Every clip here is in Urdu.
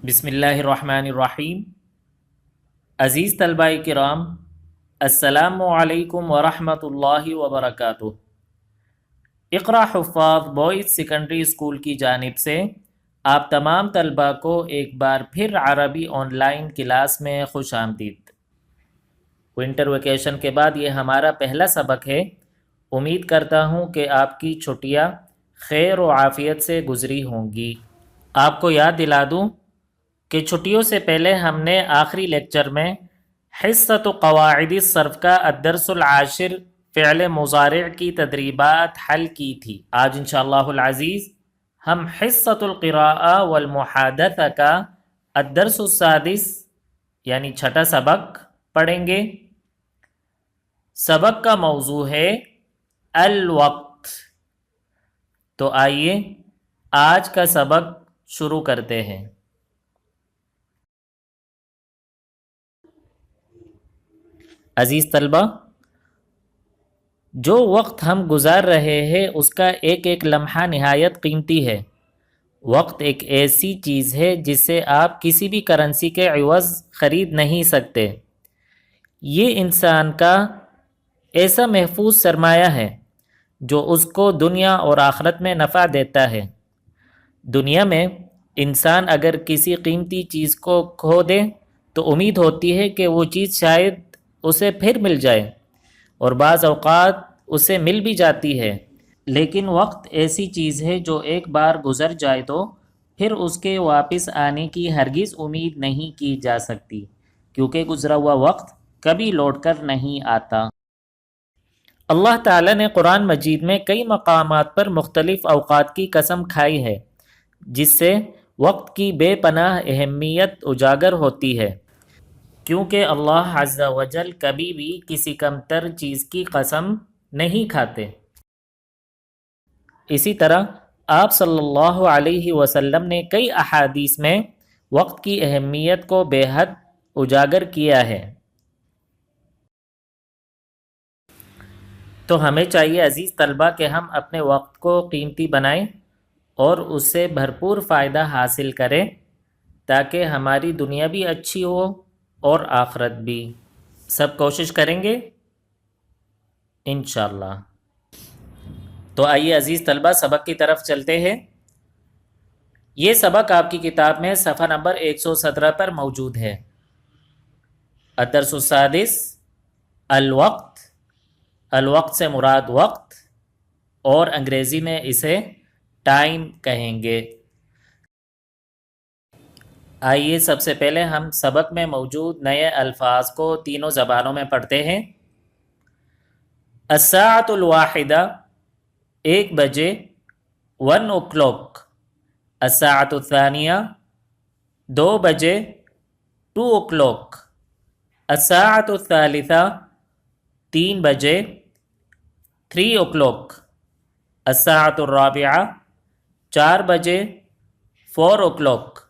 بسم اللہ الرحمن الرحیم۔ عزیز طلبہ کرام، السلام علیکم ورحمۃ اللہ وبرکاتہ۔ اقرا حفاظ بوائز سیکنڈری اسکول کی جانب سے آپ تمام طلبہ کو ایک بار پھر عربی آن لائن کلاس میں خوش آمدید۔ ونٹر ویکیشن کے بعد یہ ہمارا پہلا سبق ہے۔ امید کرتا ہوں کہ آپ کی چھٹیاں خیر و عافیت سے گزری ہوں گی۔ آپ کو یاد دلا دوں کہ چھٹیوں سے پہلے ہم نے آخری لیکچر میں حصۃ قواعد الصرف کا الدرس العاشر فعل مضارع کی تدریبات حل کی تھی۔ آج انشاءاللہ العزیز ہم حصۃ القراءہ والمحادثہ کا الدرس السادس یعنی چھٹا سبق پڑھیں گے۔ سبق کا موضوع ہے الوقت۔ تو آئیے آج کا سبق شروع کرتے ہیں۔ عزیز طلبہ، جو وقت ہم گزار رہے ہیں اس کا ایک ایک لمحہ نہایت قیمتی ہے۔ وقت ایک ایسی چیز ہے جس سے آپ کسی بھی کرنسی کے عوض خرید نہیں سکتے۔ یہ انسان کا ایسا محفوظ سرمایہ ہے جو اس کو دنیا اور آخرت میں نفع دیتا ہے۔ دنیا میں انسان اگر کسی قیمتی چیز کو کھو دے تو امید ہوتی ہے کہ وہ چیز شاید اسے پھر مل جائے، اور بعض اوقات اسے مل بھی جاتی ہے، لیکن وقت ایسی چیز ہے جو ایک بار گزر جائے تو پھر اس کے واپس آنے کی ہرگز امید نہیں کی جا سکتی، کیونکہ گزرا ہوا وقت کبھی لوٹ کر نہیں آتا۔ اللہ تعالیٰ نے قرآن مجید میں کئی مقامات پر مختلف اوقات کی قسم کھائی ہے، جس سے وقت کی بے پناہ اہمیت اجاگر ہوتی ہے، کیونکہ اللہ عز و جل کبھی بھی کسی کمتر چیز کی قسم نہیں کھاتے۔ اسی طرح آپ صلی اللہ علیہ وسلم نے کئی احادیث میں وقت کی اہمیت کو بے حد اجاگر کیا ہے۔ تو ہمیں چاہیے عزیز طلبہ کہ ہم اپنے وقت کو قیمتی بنائیں اور اس سے بھرپور فائدہ حاصل کریں، تاکہ ہماری دنیا بھی اچھی ہو اور آخرت بھی۔ سب کوشش کریں گے انشاءاللہ۔ تو آئیے عزیز طلبہ سبق کی طرف چلتے ہیں۔ یہ سبق آپ کی کتاب میں صفحہ نمبر 117 پر موجود ہے۔ الدرس السادس الوقت۔ الوقت سے مراد وقت، اور انگریزی میں اسے ٹائم کہیں گے۔ آئیے سب سے پہلے ہم سبق میں موجود نئے الفاظ کو تینوں زبانوں میں پڑھتے ہیں۔ الساعۃ الواحدہ، 1 بجے، 1 o'clock۔ الساعۃ الثانیہ، 2 بجے، 2 o'clock۔ الساعۃ الثالثہ، 3 بجے، 3 o'clock۔ الساعۃ الرابعہ، 4 بجے، 4 o'clock۔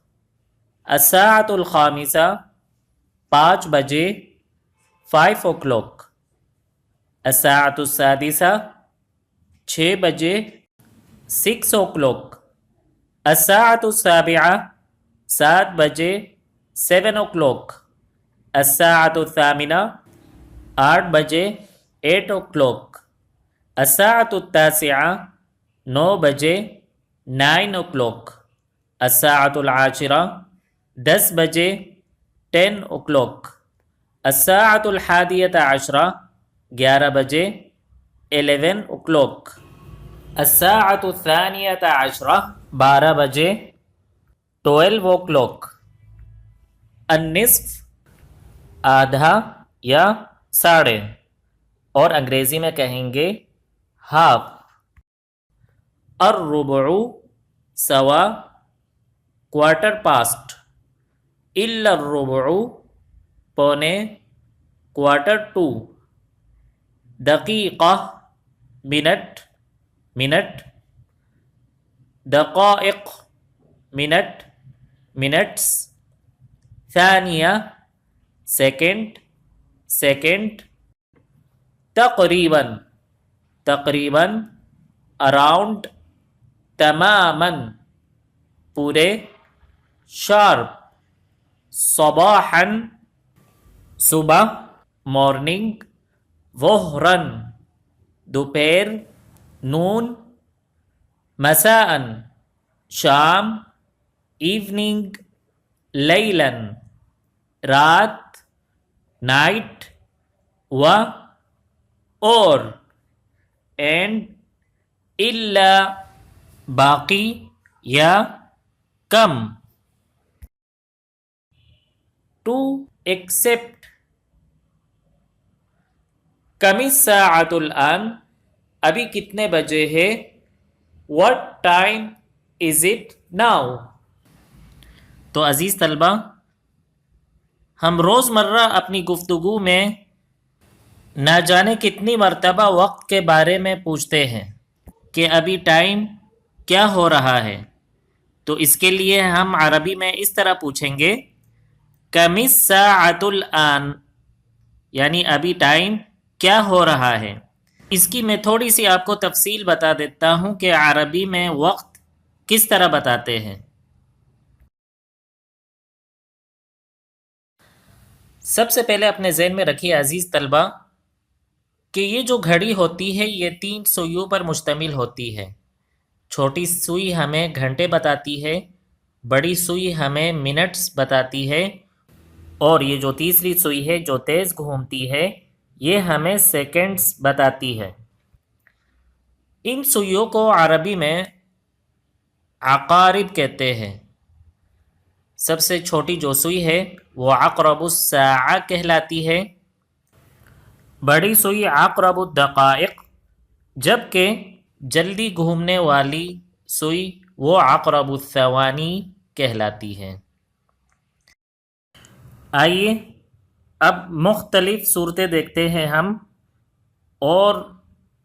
الساعۃ الخامسہ، 5 بجے، 5 o'clock۔ الساعۃ السادسہ، 6 بجے، 6 o'clock۔ الساعۃ السابعہ، 7 بجے، 7 o'clock۔ الساعۃ الثامنہ، 8 بجے، 8 o'clock۔ الساعۃ التاسعہ، 9 بجے، 9 o'clock۔ الساعۃ العاشرہ، 10 بجے، 10 o'clock۔ الساعۃ الحادیۃ عشرہ، 11 بجے، 11 o'clock۔ الساعۃ الثانیۃ عشرہ، 12 بجے، 12 o'clock۔ النصف، آدھا یا ساڑھے، اور انگریزی میں کہیں گے ہاف۔ الربع، سوا، کوارٹر پاسٹ۔ الا الربع، پونے، کوارٹر ٹو۔ دقیقہ، منٹ، منٹ۔ دقائق، منٹ، منٹس۔ ثانیہ، سیکنڈ، سیکنڈ۔ تقریباً، تقریباً، اراؤنڈ، تماماً، پورے، شارپ، صباحن صبح، مارننگ، ظہرن دوپہر، نون، مساءن شام، ایوننگ، لیلن رات، نائٹ، و اور، اینڈ، الا باقی یا کم، ٹو ایکسپٹ، کم الساعۃ الآن ابھی کتنے بجے ہے، what time is it now۔ تو عزیز طلبہ، ہم روزمرہ اپنی گفتگو میں نہ جانے کتنی مرتبہ وقت کے بارے میں پوچھتے ہیں کہ ابھی ٹائم کیا ہو رہا ہے۔ تو اس کے لیے ہم عربی میں اس طرح پوچھیں گے کم الساعۃ الآن، یعنی ابھی ٹائم کیا ہو رہا ہے۔ اس کی میں تھوڑی سی آپ کو تفصیل بتا دیتا ہوں کہ عربی میں وقت کس طرح بتاتے ہیں۔ سب سے پہلے اپنے ذہن میں رکھیے عزیز طلبہ کہ یہ جو گھڑی ہوتی ہے یہ 3 سوئیوں پر مشتمل ہوتی ہے۔ چھوٹی سوئی ہمیں گھنٹے بتاتی ہے، بڑی سوئی ہمیں منٹس بتاتی ہے، اور یہ جو تیسری سوئی ہے جو تیز گھومتی ہے یہ ہمیں سیکنڈز بتاتی ہے۔ ان سوئیوں کو عربی میں عقارب کہتے ہیں۔ سب سے چھوٹی جو سوئی ہے وہ عقرب الساعہ کہلاتی ہے، بڑی سوئی عقرب الدقائق، جبکہ جلدی گھومنے والی سوئی وہ عقرب الثوانی کہلاتی ہے۔ آئیے اب مختلف صورتیں دیکھتے ہیں ہم، اور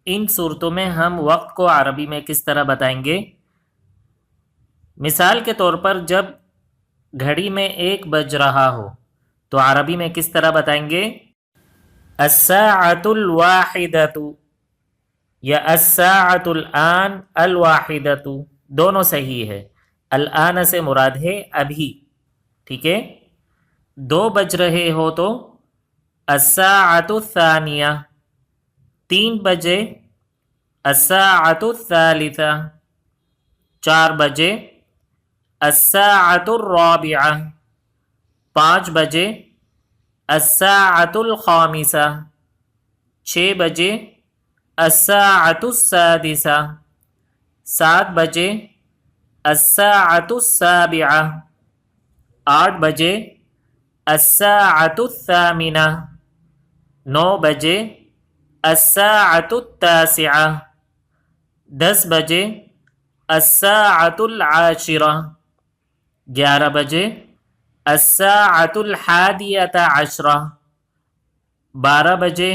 ان صورتوں میں ہم وقت کو عربی میں کس طرح بتائیں گے۔ مثال کے طور پر جب گھڑی میں 1 بج رہا ہو تو عربی میں کس طرح بتائیں گے، الساعۃ الواحدۃ یا الساعۃ الآن الواحدۃ، دونوں صحیح ہے۔ الآن سے مراد ہے ابھی، ٹھیک ہے۔ 2 بج رہے ہو تو الساعۃ الثانیہ، 3 بجے الساعۃ الثالثہ، 4 بجے الساعۃ الرابعہ، 5 بجے الساعۃ الخامسہ، 6 بجے الساعۃ السادسہ، 7 بجے الساعۃ السابعہ، 8 بجے الساعۃ الثامنہ، 9 بجے الساعۃ التاسعہ، 10 بجے الساعۃ العاشرہ، 11 بجے الساعۃ الحادیۃ عشرہ، 12 بجے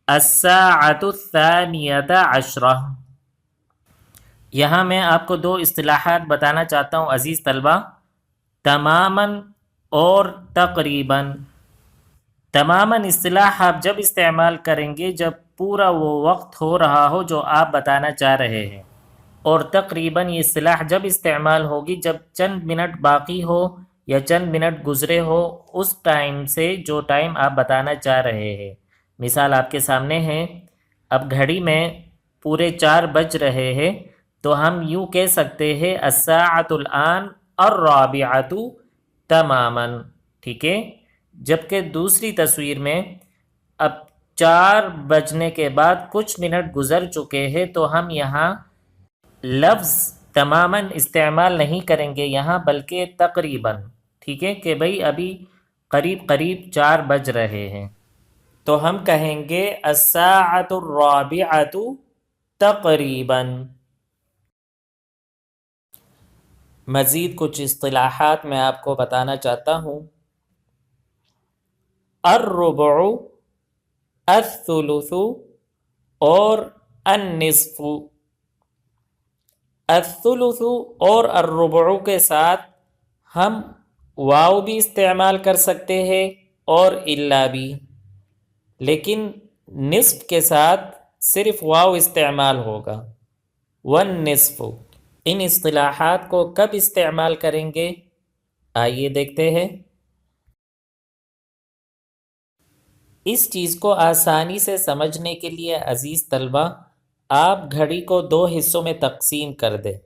الساعۃ الثانیۃ عشرہ۔ یہاں میں آپ کو 2 اصطلاحات بتانا چاہتا ہوں عزیز طلبہ، تماماً اور تقریباً۔ تماماً اصطلاح آپ جب استعمال کریں گے جب پورا وہ وقت ہو رہا ہو جو آپ بتانا چاہ رہے ہیں، اور تقریباً یہ اصطلاح جب استعمال ہوگی جب چند منٹ باقی ہو یا چند منٹ گزرے ہو اس ٹائم سے جو ٹائم آپ بتانا چاہ رہے ہیں۔ مثال آپ کے سامنے ہے، اب گھڑی میں پورے 4 بج رہے ہیں تو ہم یوں کہہ سکتے ہیں الساعۃ الآن الرابعۃ تماماً، ٹھیک ہے۔ جبکہ دوسری تصویر میں اب 4 بجنے کے بعد کچھ منٹ گزر چکے ہیں تو ہم یہاں لفظ تماماً استعمال نہیں کریں گے یہاں، بلکہ تقریباً، ٹھیک ہے، کہ بھئی ابھی قریب قریب 4 بج رہے ہیں، تو ہم کہیں گے الساعۃ الرابعۃ تقریباً۔ مزید کچھ اصطلاحات میں آپ کو بتانا چاہتا ہوں۔ الربع، الثلث اور النصف۔ الثلث اور الربع کے ساتھ ہم واو بھی استعمال کر سکتے ہیں اور الا بھی، لیکن نصف کے ساتھ صرف واو استعمال ہوگا، والنصف۔ ان اصطلاحات کو کب استعمال کریں گے آئیے دیکھتے ہیں۔ اس چیز کو آسانی سے سمجھنے کے لیے عزیز طلبہ، آپ گھڑی کو دو حصوں میں تقسیم کر دیں،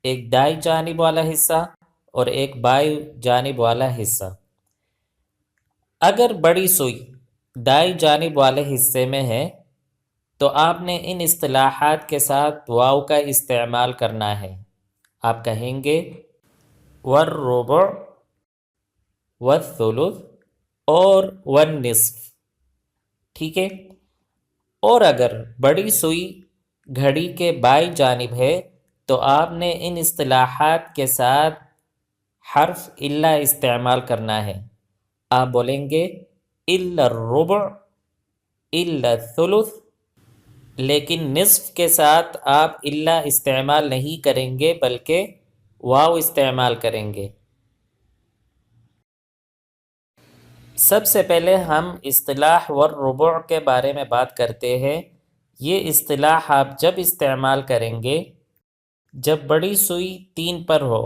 ایک دائیں جانب والا حصہ اور ایک بائیں جانب والا حصہ۔ اگر بڑی سوئی دائیں جانب والے حصے میں ہے تو آپ نے ان اصطلاحات کے ساتھ واو کا استعمال کرنا ہے۔ آپ کہیں گے والربع والثلث اور والنصف، ٹھیک ہے؟ اور اگر بڑی سوئی گھڑی کے بائیں جانب ہے تو آپ نے ان اصطلاحات کے ساتھ حرف الا استعمال کرنا ہے۔ آپ بولیں گے الا الربع الا الثلث، لیکن نصف کے ساتھ آپ الا استعمال نہیں کریں گے بلکہ واو استعمال کریں گے۔ سب سے پہلے ہم اصطلاح والربع کے بارے میں بات کرتے ہیں۔ یہ اصطلاح آپ جب استعمال کریں گے جب بڑی سوئی 3 پر ہو،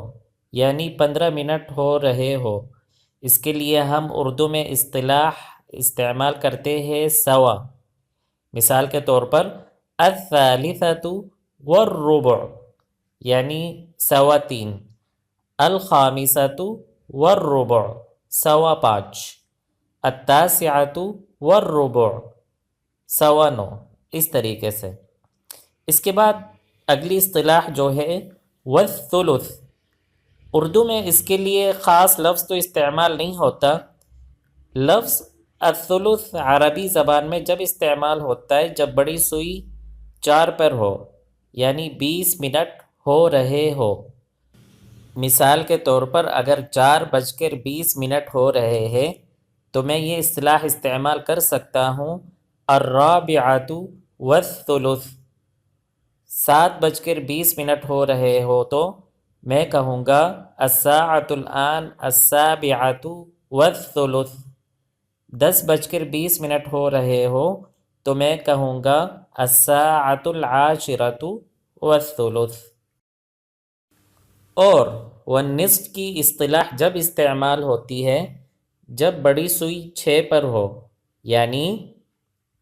یعنی 15 منٹ ہو رہے ہو۔ اس کے لیے ہم اردو میں اصطلاح استعمال کرتے ہیں سوا۔ مثال کے طور پر الثالثۃ والربع، یعنی 3.25، الخامسۃ والربع 5.25، التاسعۃ والربع 9.25، اس طریقے سے۔ اس کے بعد اگلی اصطلاح جو ہے والثلث، اردو میں اس کے لیے خاص لفظ تو استعمال نہیں ہوتا۔ لفظ الثلث عربی زبان میں جب استعمال ہوتا ہے جب بڑی سوئی 4 پر ہو، یعنی 20 منٹ ہو رہے ہو۔ مثال کے طور پر اگر 4:20 ہو رہے ہیں تو میں یہ اصطلاح استعمال کر سکتا ہوں الرابعۃ والثلث۔ 7:20 ہو رہے ہو تو میں کہوں گا الساعۃ الآن السابعۃ والثلث۔ 10:20 ہو رہے ہو تو میں کہوں گا الساعۃ العاشرۃ والثلث۔ اور والنصف کی اصطلاح جب استعمال ہوتی ہے جب بڑی سوئی 6 پر ہو، یعنی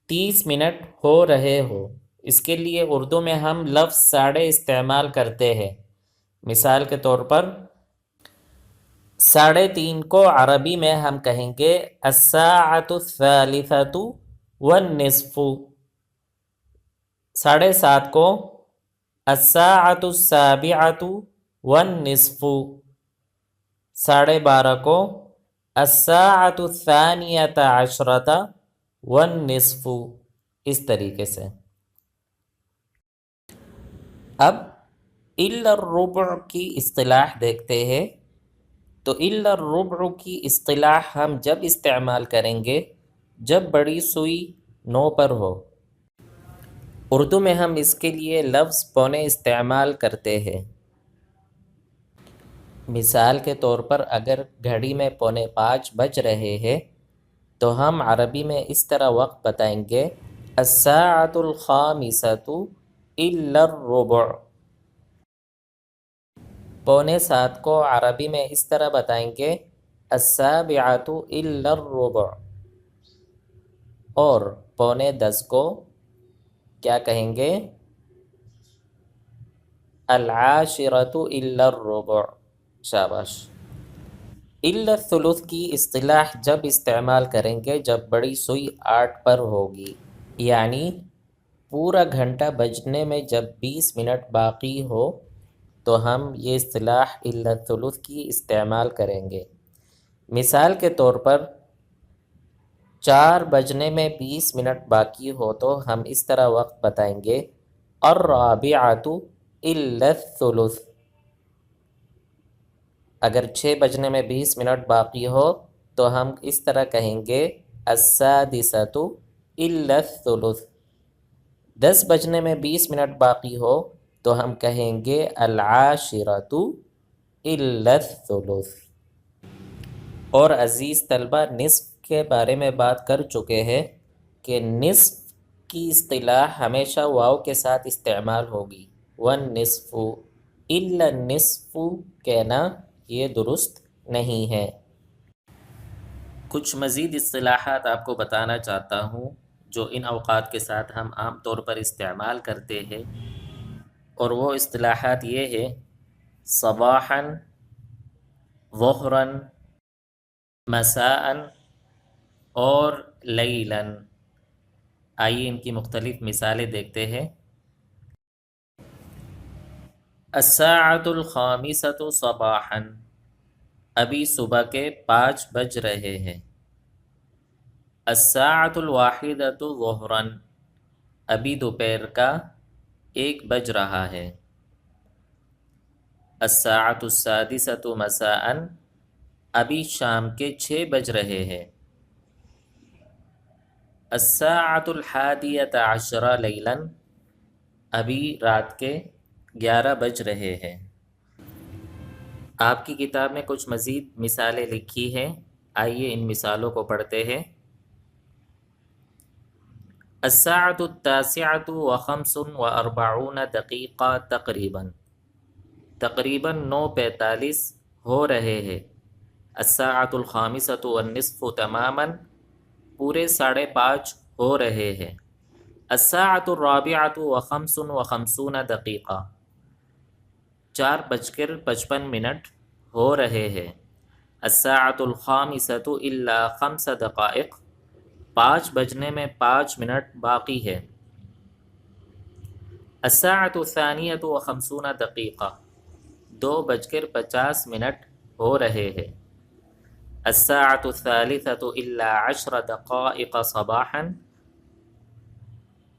30 منٹ ہو رہے ہو۔ اس کے لیے اردو میں ہم لفظ ساڑھے استعمال کرتے ہیں۔ مثال کے طور پر 3:30 کو عربی میں ہم کہیں گے الساعۃ الثالثۃ والنصف۔ 7:30 کو الساعۃ السابعۃ والنصف۔ 12:30 کو الساعۃ الثانیۃ عشرۃ والنصف، اس طریقے سے۔ اب الا الربع کی اصطلاح دیکھتے ہیں۔ تو الا الربع کی اصطلاح ہم جب استعمال کریں گے جب بڑی سوئی 9 پر ہو۔ اردو میں ہم اس کے لیے لفظ پونے استعمال کرتے ہیں۔ مثال کے طور پر اگر گھڑی میں 4:45 بج رہے ہیں تو ہم عربی میں اس طرح وقت بتائیں گے الساعۃ الخامسۃ الا الربع۔ 6:45 کو عربی میں اس طرح بتائیں گے السابعۃ الا الربع۔ اور 9:45 کو کیا کہیں گے؟ العاشرۃ الا الربع۔ شاباش۔ الا الثلث کی اصطلاح جب استعمال کریں گے جب بڑی سوئی 8 پر ہوگی، یعنی پورا گھنٹہ بجنے میں جب 20 منٹ باقی ہو تو ہم یہ اصطلاح الا الثلث کی استعمال کریں گے۔ مثال کے طور پر 4 بجنے میں 20 منٹ باقی ہو تو ہم اس طرح وقت بتائیں گے الرابعۃ الا الثلث۔ اگر 6 بجنے میں 20 منٹ باقی ہو تو ہم اس طرح کہیں گے السادسۃ الا الثلث۔ 10 بجنے میں 20 منٹ باقی ہو تو ہم کہیں گے العاشرۃ الا الثلث۔ اور عزیز طلبہ، نصف کے بارے میں بات کر چکے ہیں کہ نصف کی اصطلاح ہمیشہ واو کے ساتھ استعمال ہوگی۔ والنصف الا النصف کہنا یہ درست نہیں ہے۔ کچھ مزید اصطلاحات آپ کو بتانا چاہتا ہوں جو ان اوقات کے ساتھ ہم عام طور پر استعمال کرتے ہیں، اور وہ اصطلاحات یہ ہے: صباحاً، ظہراً، مساءً اور لیلاً۔ آئیے ان کی مختلف مثالیں دیکھتے ہیں۔ الساعۃ الخامسۃ صباحاً، ابھی صبح کے 5 بج رہے ہیں۔ الساعۃ الواحدۃ ظہراً، ابھی دوپہر کا 1 بج رہا ہے۔ الساعۃ السادسۃ مساءً، ابھی شام کے 6 بج رہے ہیں۔ الساعۃ الحادیۃ عشرہ لیلاً، ابھی رات کے 11 بج رہے ہیں۔ آپ کی کتاب میں کچھ مزید مثالیں لکھی ہیں، آئیے ان مثالوں کو پڑھتے ہیں۔ الساعۃ التاسعۃ وخمس واربعون دقیقہ تقریباً، تقریباً 9:45 ہو رہے ہیں۔ الساعۃ الخامسۃ والنصف تماماً، پورے 5:30 ہو رہے ہیں۔ الساعۃ الرابعۃ وخمس وخمسون دقیقہ، 4:55 ہو رہے ہیں۔ الساعۃ الخامسۃ الا 5 دقائق، 5 بجنے میں 5 منٹ باقی ہے۔ الساعۃ الثانیۃ وخمسون دقیقہ، 2:50 ہو رہے ہیں۔ الساعۃ الثالثۃ الا 10 دقائق صباحا،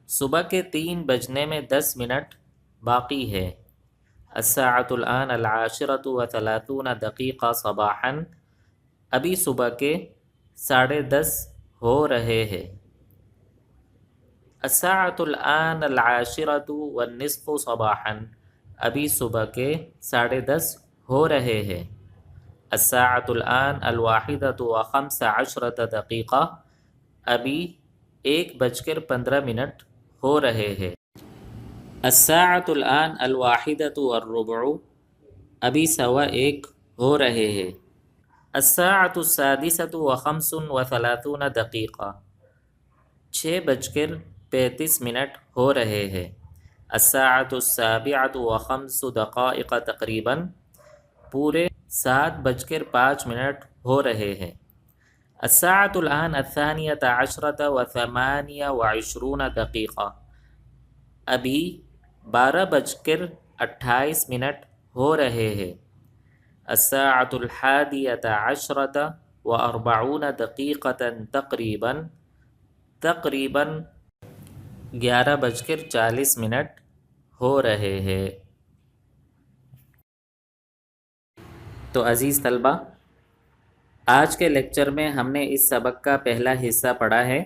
صبح کے 3 بجنے میں 10 منٹ باقی ہے۔ الساعۃ الآن العاشرۃ وثلاثون دقیقہ صباحا، ابھی صبح کے 10:30 ہو رہے ہیں۔ الساعۃ الآن العاشرۃ والنصف صباحا، ابھی صبح کے 10:30 ہو رہے ہیں۔ الساعۃ الآن الواحدۃ وخمس عشرۃ دقیقہ، ابھی 1:15 ہو رہے ہیں۔ الساعۃ الآن الواحدۃ والربع، ابھی 1:15 ہو رہے ہیں۔ الساعۃ السادسۃ وخمس وثلاثون دقیقہ، 6:35 ہو رہے ہیں۔ الساعۃ السابعۃ وخمس دقائق تقریباً، پورے 7:05 ہو رہے ہیں۔ الساعۃ الآن الثانیۃ عشرۃ وثمانیہ وعشرون دقیقہ، ابھی 12:28 ہو رہے ہیں۔ الساعۃ الحادیۃ عشرۃ واربعون دقیقۃ تقریباً 11:40 ہو رہے ہیں۔ تو عزیز طلبہ، آج کے لیکچر میں ہم نے اس سبق کا پہلا حصہ پڑھا ہے۔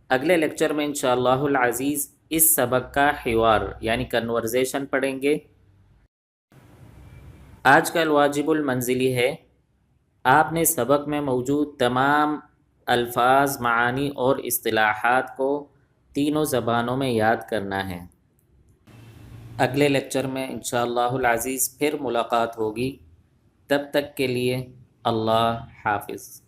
اگلے لیکچر میں انشاءاللہ العزیز اس سبق کا حوار یعنی کنورزیشن پڑھیں گے۔ آج کا الواجب المنزلی ہے، آپ نے سبق میں موجود تمام الفاظ، معانی اور اصطلاحات کو تینوں زبانوں میں یاد کرنا ہے۔ اگلے لیکچر میں انشاءاللہ العزیز پھر ملاقات ہوگی، تب تک کے لیے اللہ حافظ۔